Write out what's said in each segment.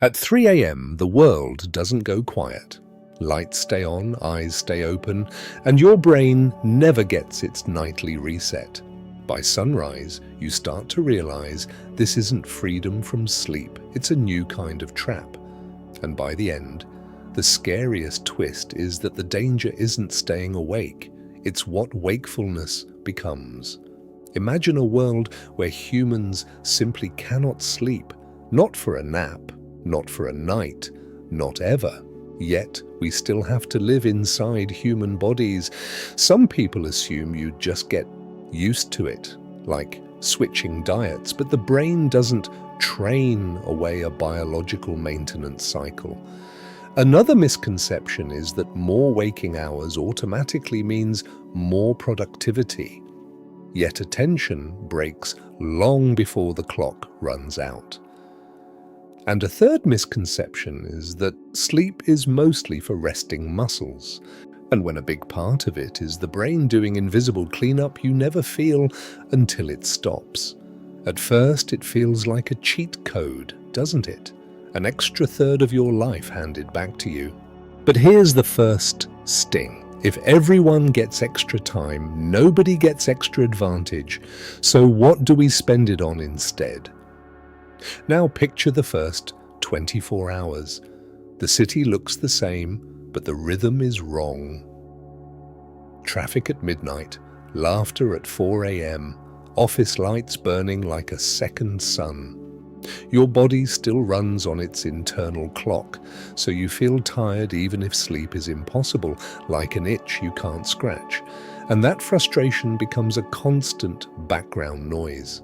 At 3 a.m., the world doesn't go quiet. Lights stay on, eyes stay open, and your brain never gets its nightly reset. By sunrise, you start to realize this isn't freedom from sleep, it's a new kind of trap. And by the end, the scariest twist is that the danger isn't staying awake, it's what wakefulness becomes. Imagine a world where humans simply cannot sleep, not for a nap, not for a night, not ever. Yet, we still have to live inside human bodies. Some people assume you just get used to it, like switching diets, but the brain doesn't train away a biological maintenance cycle. Another misconception is that more waking hours automatically means more productivity. Yet attention breaks long before the clock runs out. And a third misconception is that sleep is mostly for resting muscles. And when a big part of it is the brain doing invisible cleanup, you never feel until it stops. At first, it feels like a cheat code, doesn't it? An extra third of your life handed back to you. But here's the first sting. If everyone gets extra time, nobody gets extra advantage. So what do we spend it on instead? Now picture the first 24 hours. The city looks the same, but the rhythm is wrong. Traffic at midnight, laughter at 4 a.m., office lights burning like a second sun. Your body still runs on its internal clock, so you feel tired even if sleep is impossible, like an itch you can't scratch. And that frustration becomes a constant background noise.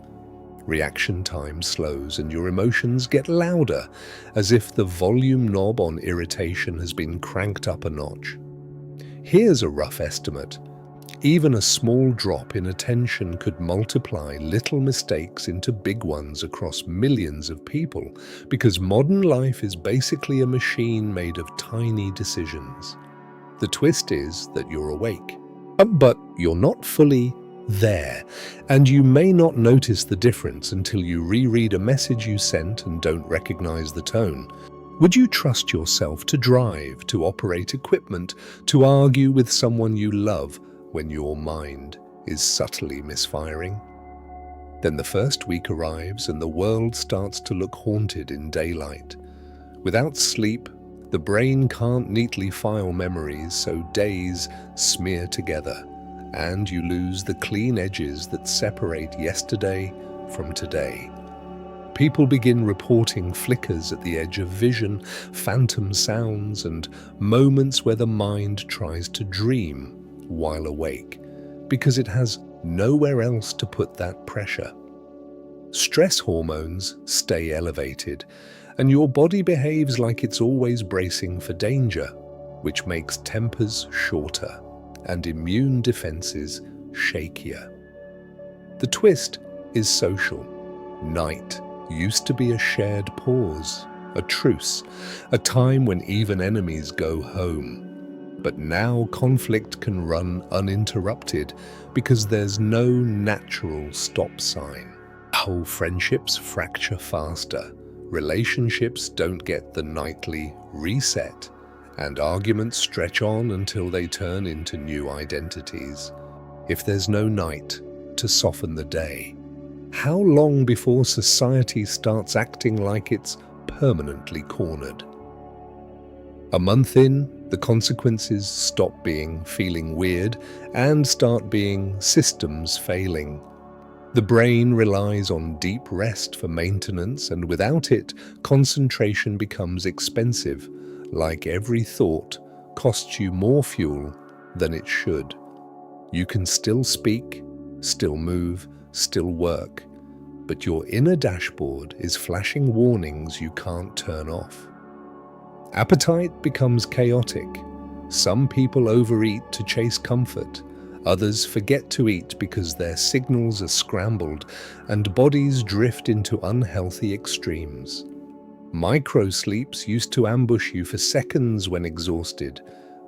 Reaction time slows and your emotions get louder, as if the volume knob on irritation has been cranked up a notch. Here's a rough estimate. Even a small drop in attention could multiply little mistakes into big ones across millions of people, because modern life is basically a machine made of tiny decisions. The twist is that you're awake, but you're not fully there, and you may not notice the difference until you reread a message you sent and don't recognize the tone. Would you trust yourself to drive, to operate equipment, to argue with someone you love when your mind is subtly misfiring? Then the first week arrives and the world starts to look haunted in daylight. Without sleep, the brain can't neatly file memories, so days smear together, and you lose the clean edges that separate yesterday from today. People begin reporting flickers at the edge of vision, phantom sounds, and moments where the mind tries to dream while awake, because it has nowhere else to put that pressure. Stress hormones stay elevated, and your body behaves like it's always bracing for danger, which makes tempers shorter and immune defenses shakier. The twist is social. Night used to be a shared pause, a truce, a time when even enemies go home. But now conflict can run uninterrupted because there's no natural stop sign. Whole friendships fracture faster, relationships don't get the nightly reset, and arguments stretch on until they turn into new identities. If there's no night to soften the day, how long before society starts acting like it's permanently cornered? A month in, the consequences stop being feeling weird and start being systems failing. The brain relies on deep rest for maintenance, and without it, concentration becomes expensive. Like every thought costs you more fuel than it should. You can still speak, still move, still work, but your inner dashboard is flashing warnings you can't turn off. Appetite becomes chaotic. Some people overeat to chase comfort. Others forget to eat because their signals are scrambled, and bodies drift into unhealthy extremes. Micro-sleeps used to ambush you for seconds when exhausted,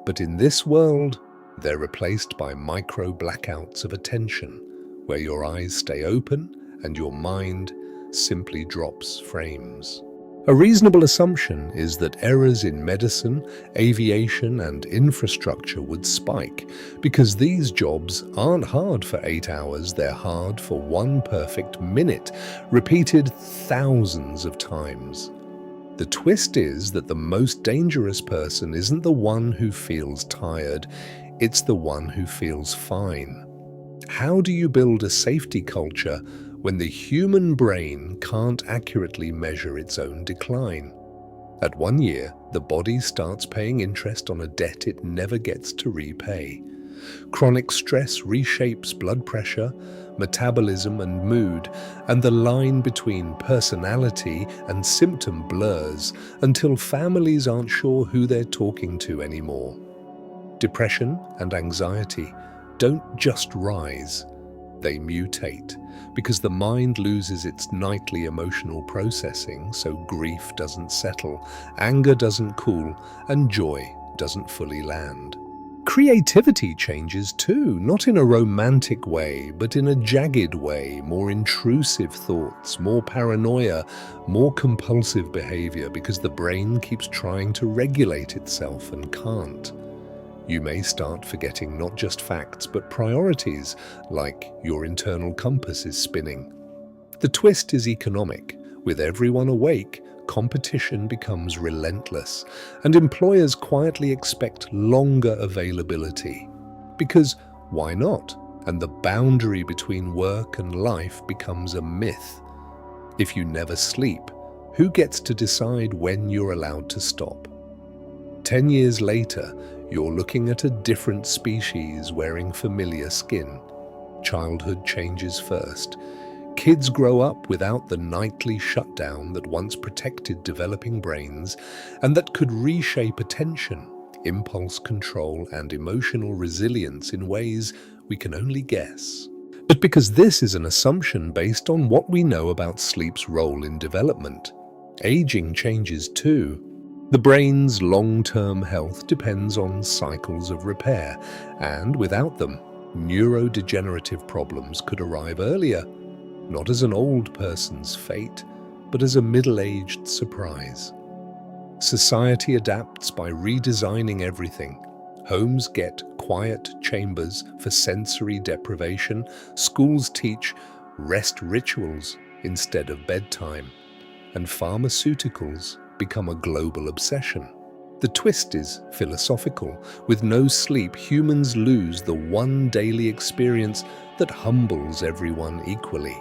but in this world, they're replaced by micro-blackouts of attention, where your eyes stay open and your mind simply drops frames. A reasonable assumption is that errors in medicine, aviation, and infrastructure would spike, because these jobs aren't hard for 8 hours, they're hard for one perfect minute, repeated thousands of times. The twist is that the most dangerous person isn't the one who feels tired, it's the one who feels fine. How do you build a safety culture when the human brain can't accurately measure its own decline? At 1 year, the body starts paying interest on a debt it never gets to repay. Chronic stress reshapes blood pressure, metabolism, and mood, and the line between personality and symptom blurs until families aren't sure who they're talking to anymore. Depression and anxiety don't just rise, they mutate, because the mind loses its nightly emotional processing, so grief doesn't settle, anger doesn't cool, and joy doesn't fully land. Creativity changes too, not in a romantic way, but in a jagged way, more intrusive thoughts, more paranoia, more compulsive behavior, because the brain keeps trying to regulate itself and can't. You may start forgetting not just facts, but priorities, like your internal compass is spinning. The twist is economic. With everyone awake, competition becomes relentless, and employers quietly expect longer availability. Because why not? And the boundary between work and life becomes a myth. If you never sleep, who gets to decide when you're allowed to stop? 10 years later, you're looking at a different species wearing familiar skin. Childhood changes first. Kids grow up without the nightly shutdown that once protected developing brains and that could reshape attention, impulse control, and emotional resilience in ways we can only guess. But because this is an assumption based on what we know about sleep's role in development, aging changes too. The brain's long-term health depends on cycles of repair, and without them, neurodegenerative problems could arrive earlier, not as an old person's fate, but as a middle-aged surprise. Society adapts by redesigning everything. Homes get quiet chambers for sensory deprivation. Schools teach rest rituals instead of bedtime. And pharmaceuticals become a global obsession. The twist is philosophical. With no sleep, humans lose the one daily experience that humbles everyone equally.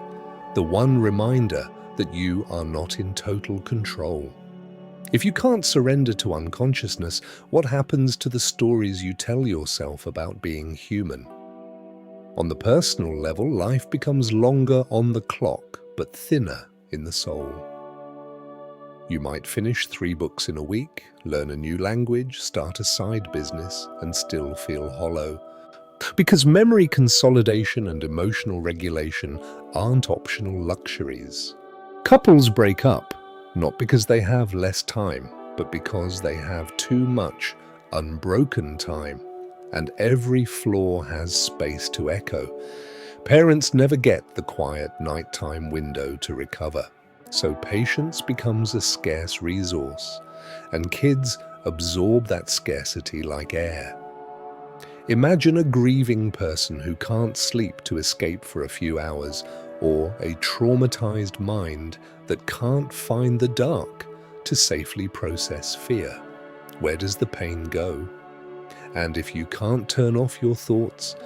The one reminder that you are not in total control. If you can't surrender to unconsciousness, what happens to the stories you tell yourself about being human? On the personal level, life becomes longer on the clock, but thinner in the soul. You might finish 3 books in a week, learn a new language, start a side business, and still feel hollow. Because memory consolidation and emotional regulation aren't optional luxuries. Couples break up, not because they have less time, but because they have too much unbroken time, and every flaw has space to echo. Parents never get the quiet nighttime window to recover. So patience becomes a scarce resource, and kids absorb that scarcity like air. Imagine a grieving person who can't sleep to escape for a few hours, or a traumatized mind that can't find the dark to safely process fear. Where does the pain go? And if you can't turn off your thoughts,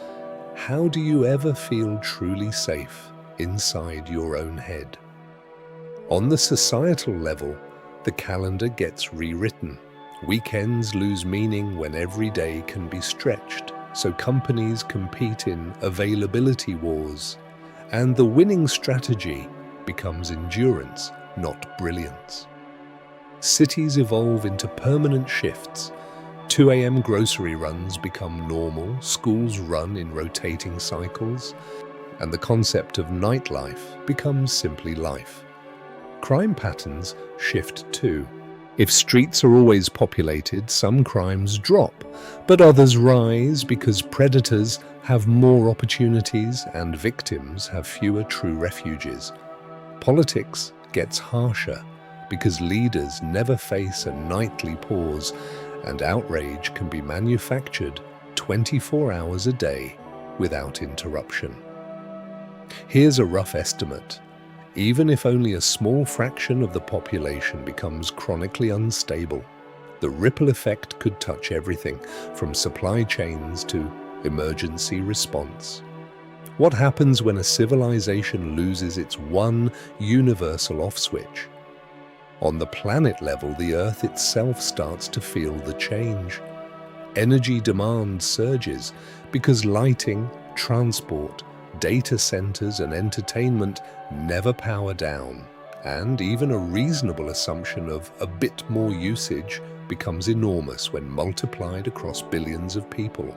how do you ever feel truly safe inside your own head? On the societal level, the calendar gets rewritten. Weekends lose meaning when every day can be stretched, so companies compete in availability wars, and the winning strategy becomes endurance, not brilliance. Cities evolve into permanent shifts. 2 a.m. grocery runs become normal, schools run in rotating cycles, and the concept of nightlife becomes simply life. Crime patterns shift too. If streets are always populated, some crimes drop, but others rise because predators have more opportunities and victims have fewer true refuges. Politics gets harsher, because leaders never face a nightly pause, and outrage can be manufactured 24 hours a day without interruption. Here's a rough estimate. Even if only a small fraction of the population becomes chronically unstable, the ripple effect could touch everything from supply chains to emergency response. What happens when a civilization loses its one universal off switch? On the planet level, the Earth itself starts to feel the change. Energy demand surges because lighting, transport, data centers and entertainment never power down, and even a reasonable assumption of a bit more usage becomes enormous when multiplied across billions of people.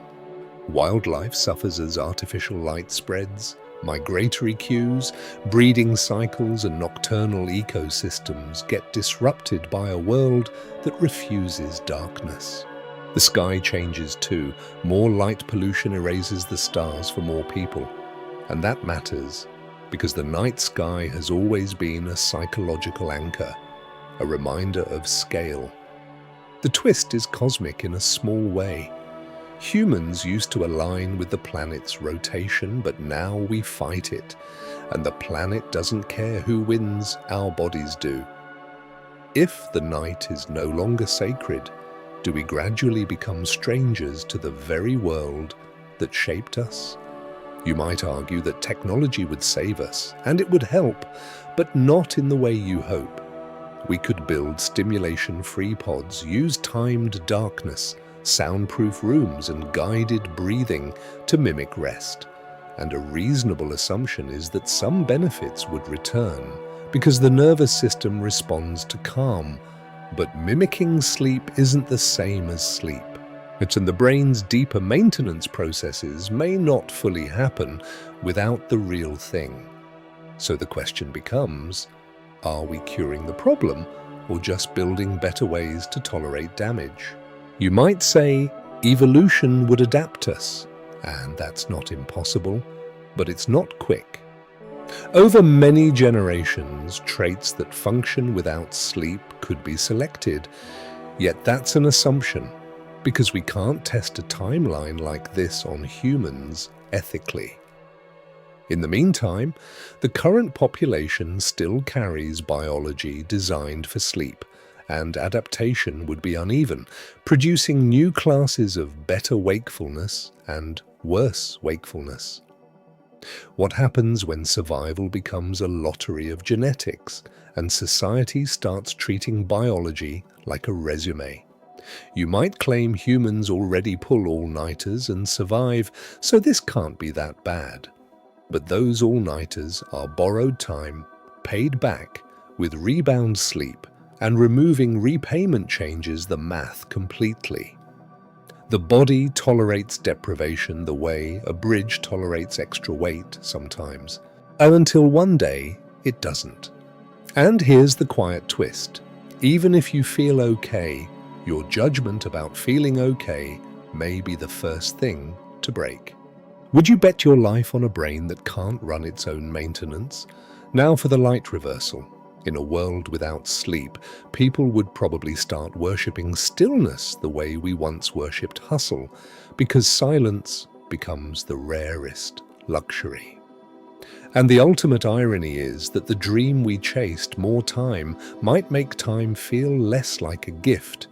Wildlife suffers as artificial light spreads, migratory cues, breeding cycles and nocturnal ecosystems get disrupted by a world that refuses darkness. The sky changes too. More light pollution erases the stars for more people. And that matters because the night sky has always been a psychological anchor, a reminder of scale. The twist is cosmic in a small way. Humans used to align with the planet's rotation, but now we fight it, and the planet doesn't care who wins, our bodies do. If the night is no longer sacred, do we gradually become strangers to the very world that shaped us? You might argue that technology would save us, and it would help, but not in the way you hope. We could build stimulation-free pods, use timed darkness, soundproof rooms and guided breathing to mimic rest. And a reasonable assumption is that some benefits would return because the nervous system responds to calm. But mimicking sleep isn't the same as sleep. And the brain's deeper maintenance processes may not fully happen without the real thing. So the question becomes, are we curing the problem or just building better ways to tolerate damage? You might say evolution would adapt us, and that's not impossible, but it's not quick. Over many generations, traits that function without sleep could be selected, yet that's an assumption, because we can't test a timeline like this on humans ethically. In the meantime, the current population still carries biology designed for sleep, and adaptation would be uneven, producing new classes of better wakefulness and worse wakefulness. What happens when survival becomes a lottery of genetics and society starts treating biology like a resume? You might claim humans already pull all-nighters and survive, so this can't be that bad. But those all-nighters are borrowed time, paid back, with rebound sleep, and removing repayment changes the math completely. The body tolerates deprivation the way a bridge tolerates extra weight sometimes, and until one day it doesn't. And here's the quiet twist. Even if you feel okay, your judgment about feeling okay may be the first thing to break. Would you bet your life on a brain that can't run its own maintenance? Now for the light reversal. In a world without sleep, people would probably start worshipping stillness the way we once worshipped hustle, because silence becomes the rarest luxury. And the ultimate irony is that the dream we chased, more time, might make time feel less like a gift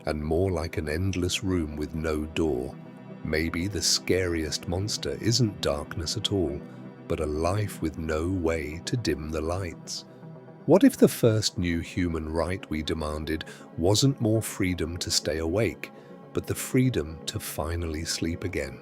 and more like an endless room with no door. Maybe the scariest monster isn't darkness at all, but a life with no way to dim the lights. What if the first new human right we demanded wasn't more freedom to stay awake, but the freedom to finally sleep again?